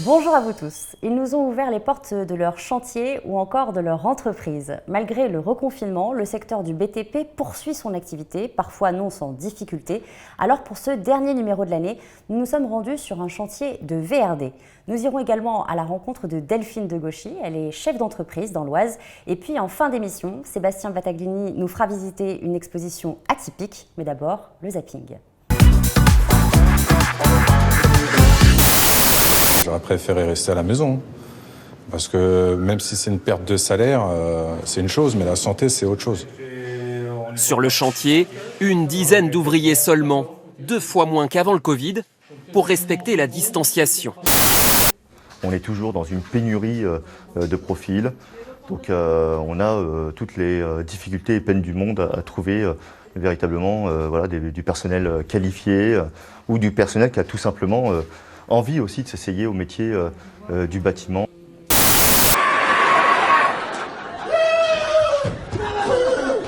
Bonjour à vous tous. Ils nous ont ouvert les portes de leur chantier ou encore de leur entreprise. Malgré le reconfinement, le secteur du BTP poursuit son activité, parfois non sans difficulté. Alors pour ce dernier numéro de l'année, nous nous sommes rendus sur un chantier de VRD. Nous irons également à la rencontre de Delphine de Gauchy, elle est chef d'entreprise dans l'Oise. Et puis en fin d'émission, Sébastien Battaglini nous fera visiter une exposition atypique. Mais d'abord, le zapping. J'aurais préféré rester à la maison, parce que même si c'est une perte de salaire, c'est une chose, mais la santé, c'est autre chose. Sur le chantier, une dizaine d'ouvriers seulement, 2 fois moins qu'avant le Covid, pour respecter la distanciation. On est toujours dans une pénurie de profils, donc on a toutes les difficultés et peines du monde à trouver véritablement du personnel qualifié ou du personnel qui a tout simplement envie aussi de s'essayer au métier du bâtiment.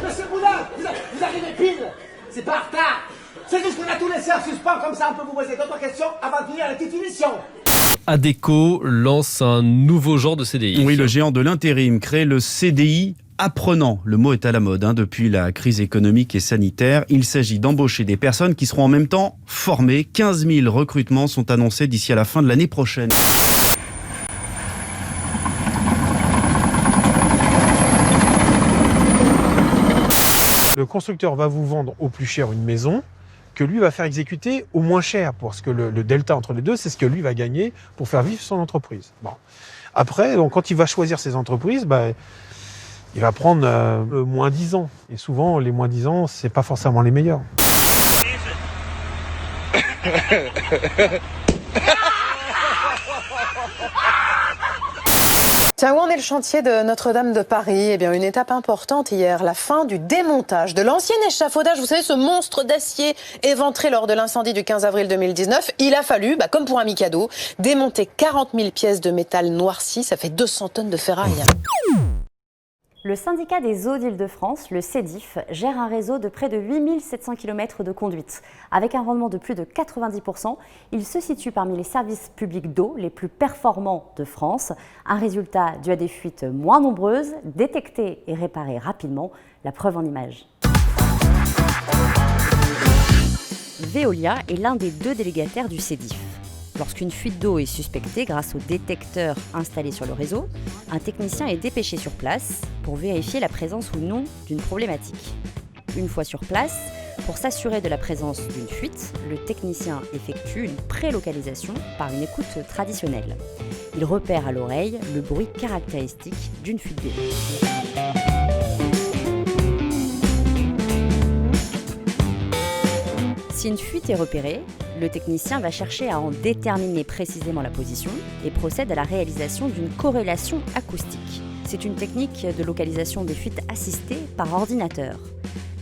Monsieur Boulard, vous arrivez pile, c'est pas en retard. C'est juste qu'on a tout laissé en suspens, comme ça on peut vous poser d'autres questions avant de finir la petite émission. Adecco lance un nouveau genre de CDI. Oui, le géant de l'intérim crée le CDI apprenant. Le mot est à la mode depuis la crise économique et sanitaire. Il s'agit d'embaucher des personnes qui seront en même temps formées. 15 000 recrutements sont annoncés d'ici à la fin de l'année prochaine. Le constructeur va vous vendre au plus cher une maison que lui va faire exécuter au moins cher, parce que le delta entre les deux, c'est ce que lui va gagner pour faire vivre son entreprise. Bon. Après, donc, quand il va choisir ses entreprises, il va prendre moins 10 ans. Et souvent, les moins 10 ans, c'est pas forcément les meilleurs. Tiens, où en est le chantier de Notre-Dame de Paris ? Eh bien, une étape importante hier, la fin du démontage de l'ancien échafaudage. Vous savez, ce monstre d'acier éventré lors de l'incendie du 15 avril 2019. Il a fallu, comme pour un Mikado, démonter 40 000 pièces de métal noirci. Ça fait 200 tonnes de ferraille. Le syndicat des eaux d'Île-de-France, le SEDIF, gère un réseau de près de 8 700 km de conduite. Avec un rendement de plus de 90%, il se situe parmi les services publics d'eau les plus performants de France. Un résultat dû à des fuites moins nombreuses, détectées et réparées rapidement. La preuve en images. Veolia est l'un des 2 délégataires du SEDIF. Lorsqu'une fuite d'eau est suspectée grâce au détecteur installé sur le réseau, un technicien est dépêché sur place pour vérifier la présence ou non d'une problématique. Une fois sur place, pour s'assurer de la présence d'une fuite, le technicien effectue une prélocalisation par une écoute traditionnelle. Il repère à l'oreille le bruit caractéristique d'une fuite d'eau. Si une fuite est repérée, le technicien va chercher à en déterminer précisément la position et procède à la réalisation d'une corrélation acoustique. C'est une technique de localisation des fuites assistée par ordinateur.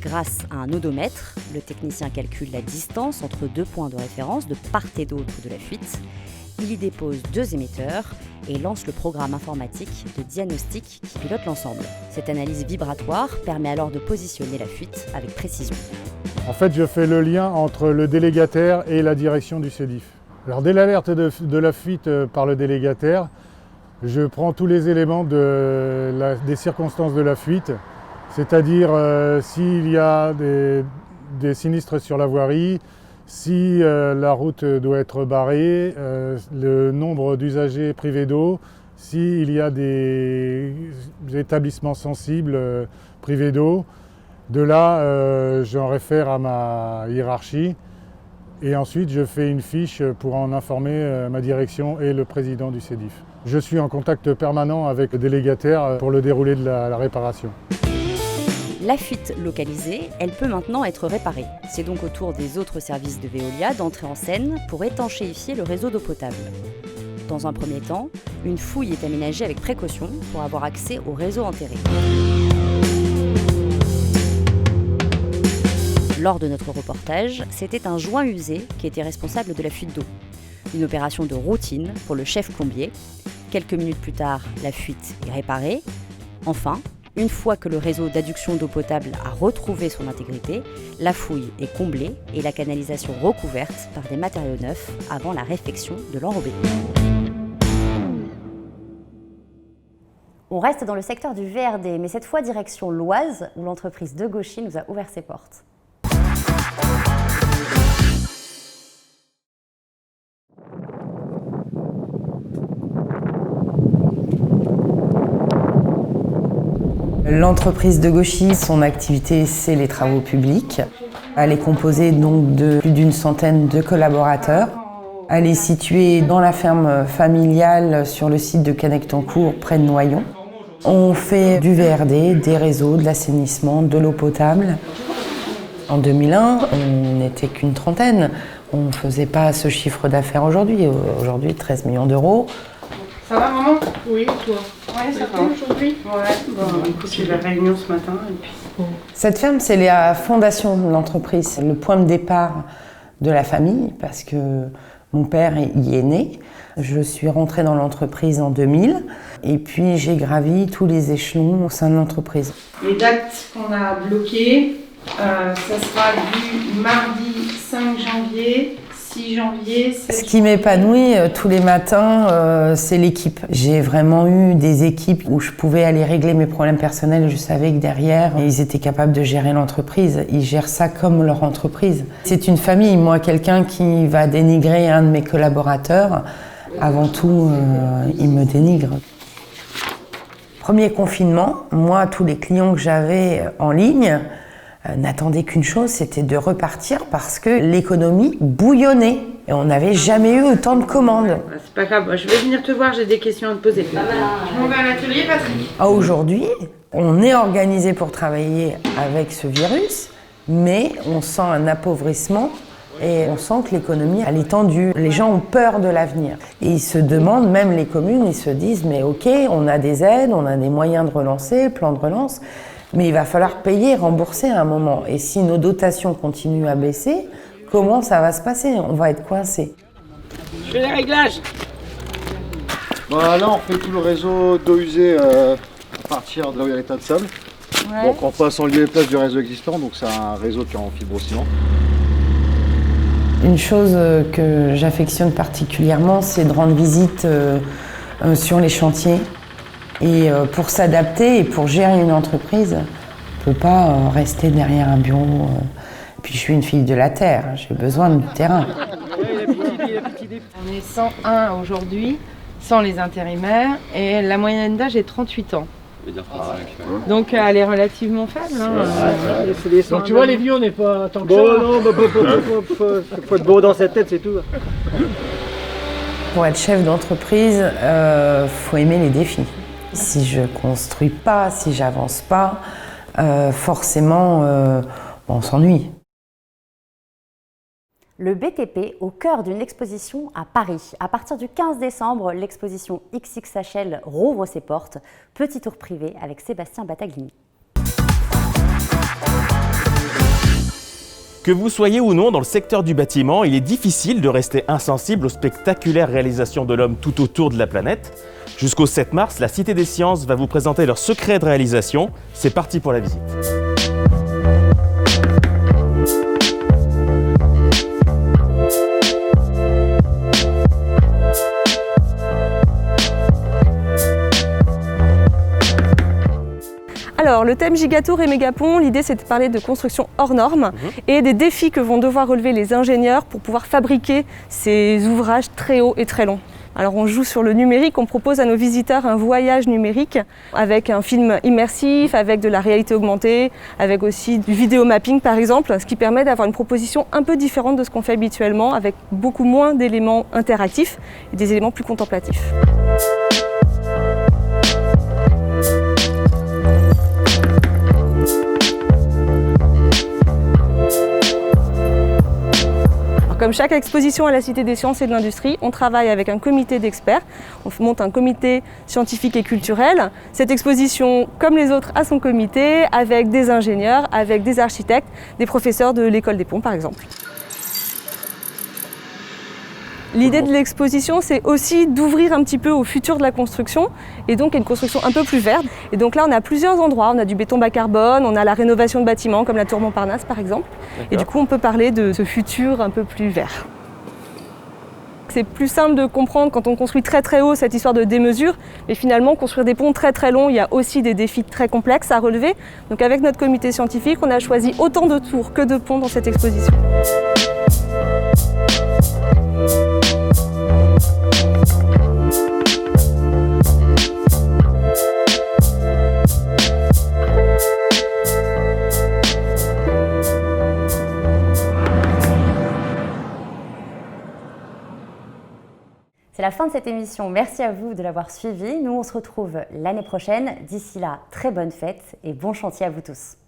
Grâce à un odomètre, le technicien calcule la distance entre 2 points de référence de part et d'autre de la fuite. Il y dépose 2 émetteurs et lance le programme informatique de diagnostic qui pilote l'ensemble. Cette analyse vibratoire permet alors de positionner la fuite avec précision. En fait, je fais le lien entre le délégataire et la direction du SEDIF. Alors, dès l'alerte de la fuite par le délégataire, je prends tous les éléments des circonstances de la fuite, c'est-à-dire s'il y a des sinistres sur la voirie, si la route doit être barrée, le nombre d'usagers privés d'eau, s'il y a des établissements sensibles privés d'eau. De là, j'en réfère à ma hiérarchie et ensuite je fais une fiche pour en informer ma direction et le président du SEDIF. Je suis en contact permanent avec le délégataire pour le déroulé de la réparation. La fuite localisée, elle peut maintenant être réparée. C'est donc au tour des autres services de Veolia d'entrer en scène pour étanchéifier le réseau d'eau potable. Dans un premier temps, une fouille est aménagée avec précaution pour avoir accès au réseau enterré. Lors de notre reportage, c'était un joint usé qui était responsable de la fuite d'eau. Une opération de routine pour le chef plombier. Quelques minutes plus tard, la fuite est réparée. Enfin, une fois que le réseau d'adduction d'eau potable a retrouvé son intégrité, la fouille est comblée et la canalisation recouverte par des matériaux neufs avant la réfection de l'enrobé. On reste dans le secteur du VRD, mais cette fois direction l'Oise, où l'entreprise De Gauchy nous a ouvert ses portes. L'entreprise De Gauchy, son activité, c'est les travaux publics. Elle est composée donc de plus d'une centaine de collaborateurs. Elle est située dans la ferme familiale sur le site de Canectancourt, près de Noyon. On fait du VRD, des réseaux, de l'assainissement, de l'eau potable. En 2001, on n'était qu'une trentaine. On ne faisait pas ce chiffre d'affaires aujourd'hui. Aujourd'hui, 13 millions d'euros. Ça va, maman? Oui, toi? Ouais, ça va aujourd'hui? Ouais, bon, écoute, j'ai la réunion ce matin. Et puis... Cette ferme, c'est la fondation de l'entreprise, le point de départ de la famille, parce que mon père y est né. Je suis rentrée dans l'entreprise en 2000, et puis j'ai gravi tous les échelons au sein de l'entreprise. Les dates qu'on a bloquées, ça sera du mardi 5 janvier, 6 janvier... 7... Ce qui m'épanouit tous les matins, c'est l'équipe. J'ai vraiment eu des équipes où je pouvais aller régler mes problèmes personnels et je savais que derrière, ils étaient capables de gérer l'entreprise. Ils gèrent ça comme leur entreprise. C'est une famille. Moi, quelqu'un qui va dénigrer un de mes collaborateurs, avant tout, il me dénigre. Premier confinement, moi, tous les clients que j'avais en ligne n'attendaient qu'une chose, c'était de repartir parce que l'économie bouillonnait et on n'avait jamais eu autant de commandes. C'est pas grave, je vais venir te voir, j'ai des questions à te poser. Je m'en vais à l'atelier, Patrick. Aujourd'hui, on est organisé pour travailler avec ce virus, mais on sent un appauvrissement et on sent que l'économie, elle est tendue. Les gens ont peur de l'avenir. Et ils se demandent, même les communes, ils se disent, mais ok, on a des aides, on a des moyens de relancer, plan de relance, mais il va falloir payer, rembourser à un moment. Et si nos dotations continuent à baisser, comment ça va se passer? On va être coincés. Je fais les réglages. Bah là, on fait tout le réseau d'eau usée à partir de là où il y a l'état de sable. Ouais. Donc on passe en lieu et place du réseau existant, donc c'est un réseau qui est en fibrociment. Une chose que j'affectionne particulièrement, c'est de rendre visite sur les chantiers. Et pour s'adapter et pour gérer une entreprise, on ne peut pas rester derrière un bureau. Puis je suis une fille de la terre, j'ai besoin du terrain. On est 101 aujourd'hui, sans les intérimaires, et la moyenne d'âge est 38 ans. Donc elle est relativement faible. Hein. Donc tu vois, les vieux, on n'est pas tant que ça. Non, faut être beau dans sa tête, c'est tout. Pour être chef d'entreprise, faut aimer les défis. Si je construis pas, si j'avance pas, forcément, on s'ennuie. Le BTP au cœur d'une exposition à Paris. À partir du 15 décembre, l'exposition XXHL rouvre ses portes. Petit tour privé avec Sébastien Battaglini. Que vous soyez ou non dans le secteur du bâtiment, il est difficile de rester insensible aux spectaculaires réalisations de l'homme tout autour de la planète. Jusqu'au 7 mars, la Cité des Sciences va vous présenter leurs secrets de réalisation. C'est parti pour la visite. Alors, le thème Gigatour et Mégapont, l'idée c'est de parler de construction hors normes et des défis que vont devoir relever les ingénieurs pour pouvoir fabriquer ces ouvrages très hauts et très longs. Alors on joue sur le numérique, on propose à nos visiteurs un voyage numérique avec un film immersif, avec de la réalité augmentée, avec aussi du vidéo mapping par exemple, ce qui permet d'avoir une proposition un peu différente de ce qu'on fait habituellement, avec beaucoup moins d'éléments interactifs et des éléments plus contemplatifs. Comme chaque exposition à la Cité des Sciences et de l'Industrie, on travaille avec un comité d'experts. On monte un comité scientifique et culturel. Cette exposition, comme les autres, a son comité, avec des ingénieurs, avec des architectes, des professeurs de l'école des ponts par exemple. L'idée de l'exposition, c'est aussi d'ouvrir un petit peu au futur de la construction et donc à une construction un peu plus verte. Et donc là, on a plusieurs endroits. On a du béton bas carbone, on a la rénovation de bâtiments comme la tour Montparnasse par exemple. Et du coup, on peut parler de ce futur un peu plus vert. c'est plus simple de comprendre quand on construit très très haut cette histoire de démesure, mais finalement construire des ponts très très longs, il y a aussi des défis très complexes à relever. Donc avec notre comité scientifique, on a choisi autant de tours que de ponts dans cette exposition. C'est la fin de cette émission. Merci à vous de l'avoir suivi. Nous, on se retrouve l'année prochaine. D'ici là, très bonne fête et bon chantier à vous tous.